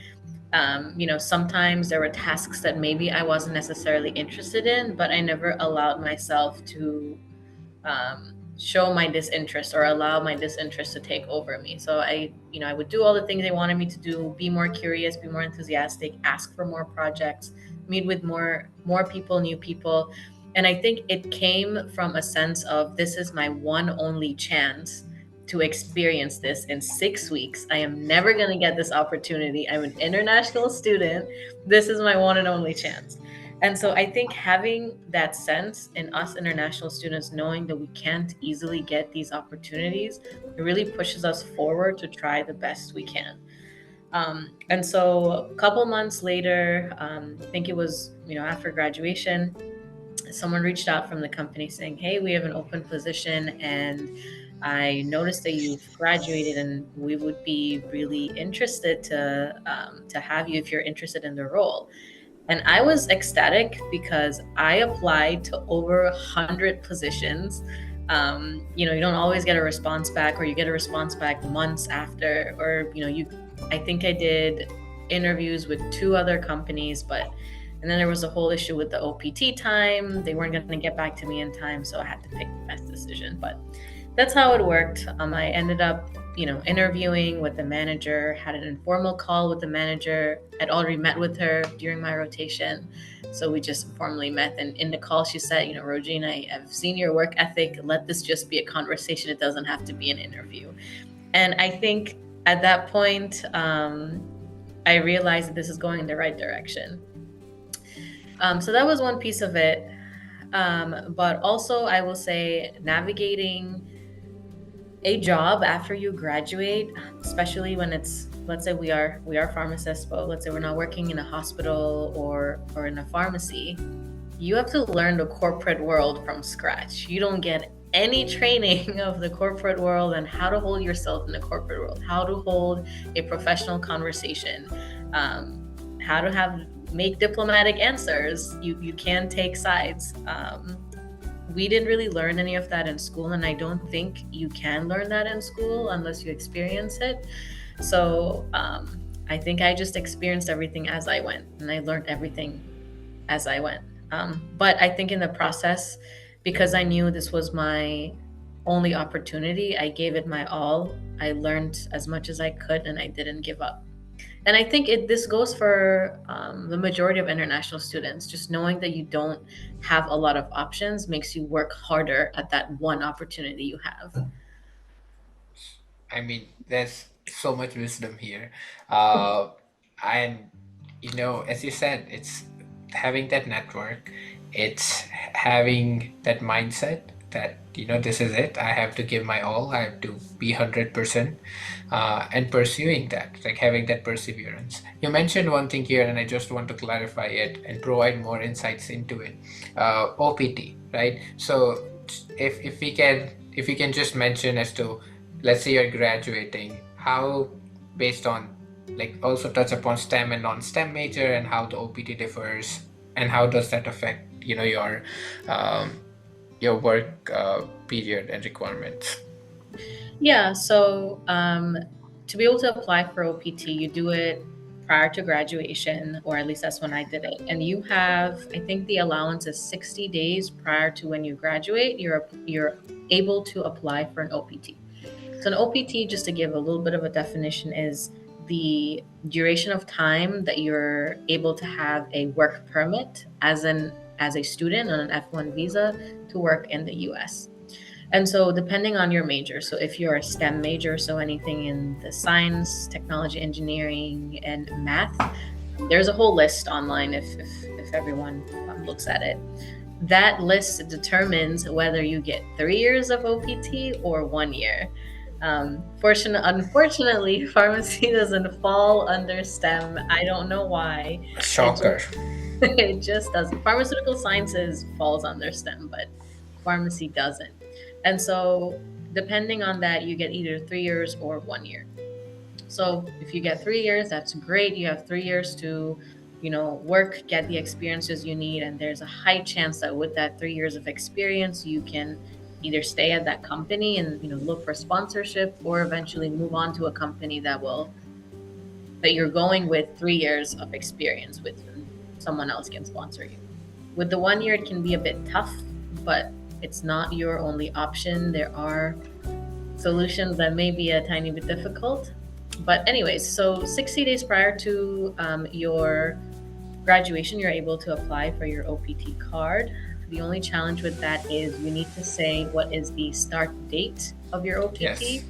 Sometimes there were tasks that maybe I wasn't necessarily interested in, but I never allowed myself to show my disinterest or allow my disinterest to take over me. So I would do all the things they wanted me to do, be more curious, be more enthusiastic, ask for more projects, meet with more people, new people. And I think it came from a sense of, this is my one only chance to experience this in 6 weeks. I am never going to get this opportunity. I'm an international student. This is my one and only chance. And so I think having that sense in us international students, knowing that we can't easily get these opportunities, it really pushes us forward to try the best we can. And so a couple months later, I think it was, after graduation, someone reached out from the company saying, "Hey, we have an open position, and I noticed that you've graduated, and we would be really interested to have you if you're interested in the role." And I was ecstatic because I applied to over 100 positions. You don't always get a response back, or you get a response back months after, or I think I did interviews with 2 other companies, but and then there was a whole issue with the OPT time. They weren't going to get back to me in time, so I had to pick the best decision. But that's how it worked. I ended up, interviewing with the manager, had an informal call with the manager. I'd already met with her during my rotation. So we just informally met. And in the call, she said, "Rojean, I've seen your work ethic. Let this just be a conversation. It doesn't have to be an interview." And I think at that point, I realized that this is going in the right direction. So that was one piece of it. But also, I will say, navigating a job after you graduate, especially when it's, let's say we are pharmacists, but let's say we're not working in a hospital or in a pharmacy, you have to learn the corporate world from scratch. You don't get any training of the corporate world and how to hold yourself in the corporate world, how to hold a professional conversation, how to have make diplomatic answers. You can take sides. We didn't really learn any of that in school, and I don't think you can learn that in school unless you experience it. So I think I just experienced everything as I went, and I learned everything as I went. But I think in the process, because I knew this was my only opportunity, I gave it my all. I learned as much as I could, and I didn't give up. And I think this goes for the majority of international students. Just knowing that you don't have a lot of options makes you work harder at that one opportunity you have. I mean, there's so much wisdom here. And, as you said, it's having that network, it's having that mindset that, this is it. I have to give my all. I have to be 100%, and pursuing that, like having that perseverance. You mentioned one thing here, and I just want to clarify it and provide more insights into it. OPT, right? So if we can just mention as to, let's say you're graduating, how, based on, like, also touch upon STEM and non-STEM major, and how the OPT differs, and how does that affect, um, your work period and requirements. Yeah, so to be able to apply for OPT, you do it prior to graduation, or at least that's when I did it. And you have, I think the allowance is 60 days prior to when you graduate, you're able to apply for an OPT. So an OPT, just to give a little bit of a definition, is the duration of time that you're able to have a work permit as a student on an F1 visa to work in the US. And so, depending on your major, so if you're a STEM major, so anything in the science, technology, engineering, and math, there's a whole list online if everyone looks at it. That list determines whether you get 3 years of OPT or 1 year. Unfortunately, pharmacy doesn't fall under STEM. I don't know why. It just Shocker. it just doesn't. Pharmaceutical sciences falls under STEM, but pharmacy doesn't. And so, depending on that, you get either 3 years or 1 year. So, if you get 3 years, that's great. You have 3 years to, work, get the experiences you need. And there's a high chance that with that 3 years of experience, you can either stay at that company and, look for sponsorship, or eventually move on to a company that you're going with 3 years of experience with, and someone else can sponsor you. With the 1 year, it can be a bit tough, but it's not your only option. There are solutions that may be a tiny bit difficult. But, anyways, so 60 days prior to your graduation, you're able to apply for your OPT card. The only challenge with that is you need to say what is the start date of your Yes. OPT.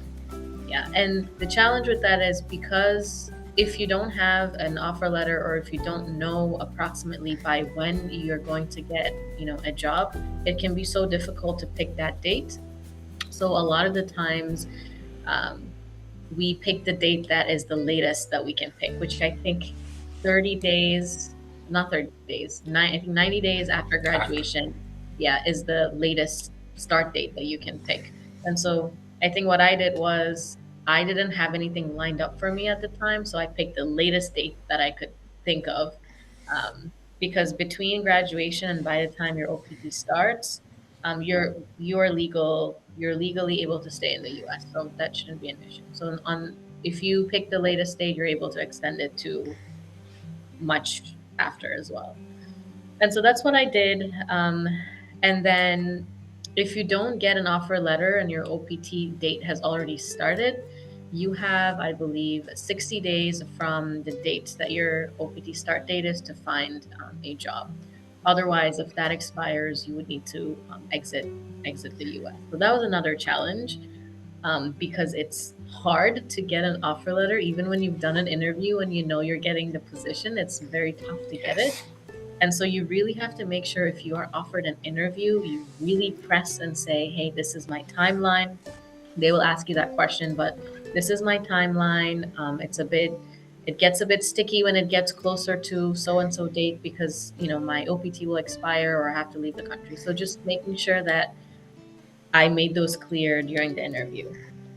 Yeah, and the challenge with that is because if you don't have an offer letter, or if you don't know approximately by when you're going to get, a job, it can be so difficult to pick that date. So a lot of the times, um, we pick the date that is the latest that we can pick, which I think 30 days, not 30 days, I think 90 days after After. graduation, yeah, is the latest start date that you can pick. And so I think what I did was I didn't have anything lined up for me at the time, so I picked the latest date that I could think of. Because between graduation and by the time your OPT starts, you're legally able to stay in the US, so that shouldn't be an issue. So on if you pick the latest date, you're able to extend it to much after as well. And so that's what I did. And then if you don't get an offer letter and your OPT date has already started, you have, I believe, 60 days from the date that your OPT start date is to find a job. Otherwise, if that expires, you would need to exit the US. So that was another challenge, because it's hard to get an offer letter, even when you've done an interview and you know you're getting the position. It's very tough to get it. Yes. And so you really have to make sure if you are offered an interview, you really press and say, hey, this is my timeline. They will ask you that question, but this is my timeline. It gets a bit sticky when it gets closer to so and so date, because, my OPT will expire or I have to leave the country. So just making sure that I made those clear during the interview.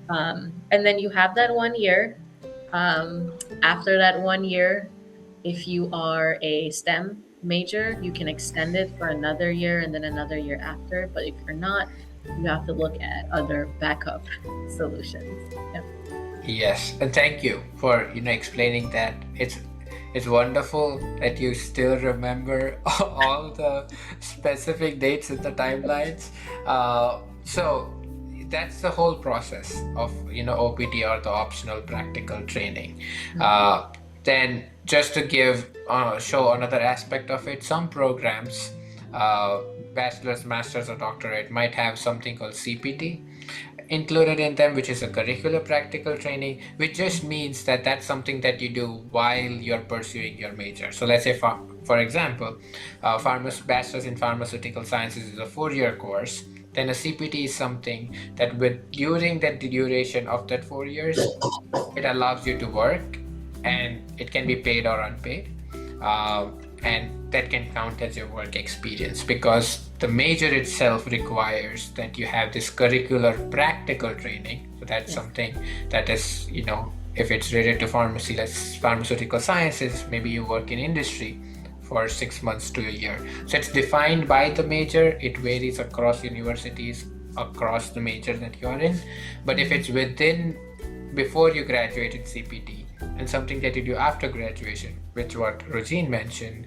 And then you have that 1 year. After that 1 year, If you are a STEM major, you can extend it for another year and then another year after. But if you're not, you have to look at other backup solutions. Yeah. Yes, and thank you for explaining that. It's wonderful that you still remember all the specific dates and the timelines. So that's the whole process of OPT, or the optional practical training. Then just to show another aspect of it, some programs, bachelor's, master's, or doctorate, might have something called CPT included in them, which is a curricular practical training, which just means that that's something that you do while you're pursuing your major. So let's say, for example, bachelor's in pharmaceutical sciences is a 4-year course. Then a CPT is something that during the duration of that 4 years, it allows you to work, and it can be paid or unpaid. And that can count as your work experience, because the major itself requires that you have this curricular practical training. So that's something that is, if it's related to pharmacy, that's pharmaceutical sciences, maybe you work in industry for 6 months to a year. So it's defined by the major. It varies across universities, across the major that you are in. But if it's before you graduate, it's CPT. And something that you do after graduation, which what Rojean mentioned,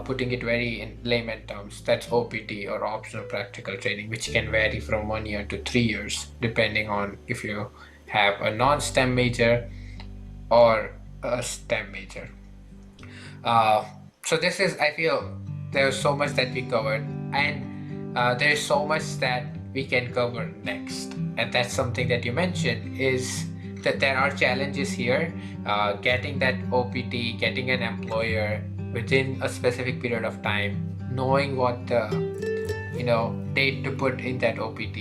putting it very in layman terms, that's OPT, or optional practical training, which can vary from 1 year to 3 years, depending on if you have a non-STEM major or a STEM major. So this is, I feel, there's so much that we covered, and there's so much that we can cover next. And that's something that you mentioned, is that there are challenges here, getting that OPT, getting an employer within a specific period of time, knowing what the date to put in that OPT.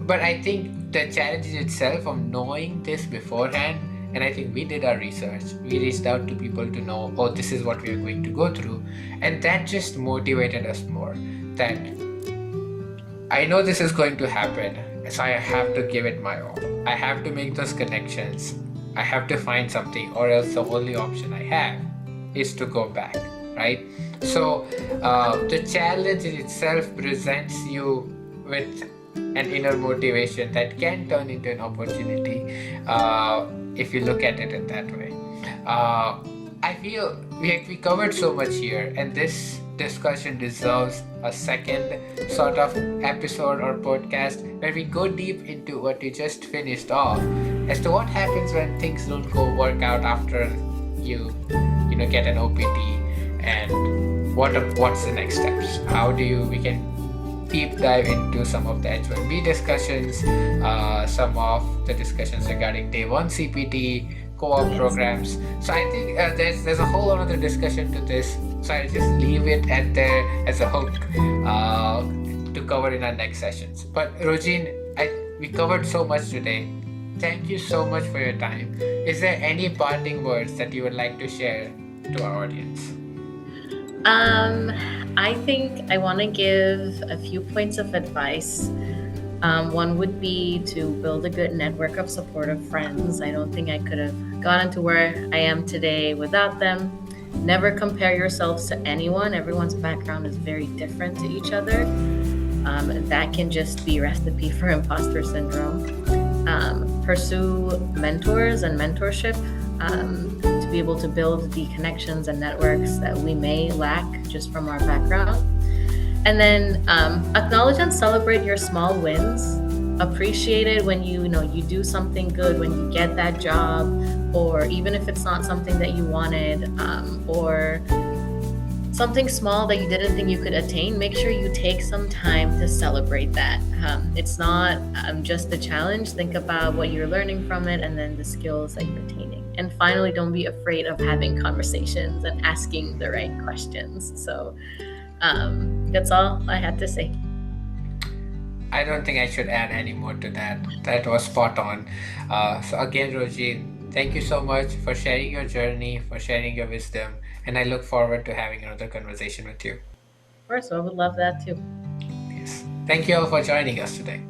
But I think the challenge is itself of knowing this beforehand. And I think we did our research. We reached out to people to know, oh, this is what we are going to go through. And that just motivated us more, that I know this is going to happen, so I have to give it my all. I have to make those connections. I have to find something, or else the only option I have is to go back, right? So the challenge in itself presents you with an inner motivation that can turn into an opportunity, if you look at it in that way. I feel we covered so much here, and this discussion deserves a second sort of episode or podcast where we go deep into what you just finished off, as to what happens when things don't work out after you get an OPT, and what's the next steps. We can deep dive into some of the H1B discussions, some of the discussions regarding day 1 CPT, co-op programs. So I think there's a whole other discussion to this. So I'll just leave it at there as a hook to cover in our next sessions. But Rojean, we covered so much today. Thank you so much for your time. Is there any parting words that you would like to share to our audience? I think I want to give a few points of advice. One would be to build a good network of supportive friends. I don't think I could have gotten to where I am today without them. Never compare yourselves to anyone. Everyone's background is very different to each other. That can just be a recipe for imposter syndrome. Pursue mentors and mentorship to be able to build the connections and networks that we may lack just from our background. And then acknowledge and celebrate your small wins. Appreciate it when you do something good, when you get that job, or even if it's not something that you wanted, or something small that you didn't think you could attain. Make sure you take some time to celebrate that. It's not just a challenge. Think about what you're learning from it, and then the skills that you're attaining. And finally, don't be afraid of having conversations and asking the right questions. So that's all I had to say. I don't think I should add any more to that. That was spot on. So again, Rojean, thank you so much for sharing your journey, for sharing your wisdom, and I look forward to having another conversation with you. Of course, I would love that too. Yes. Thank you all for joining us today.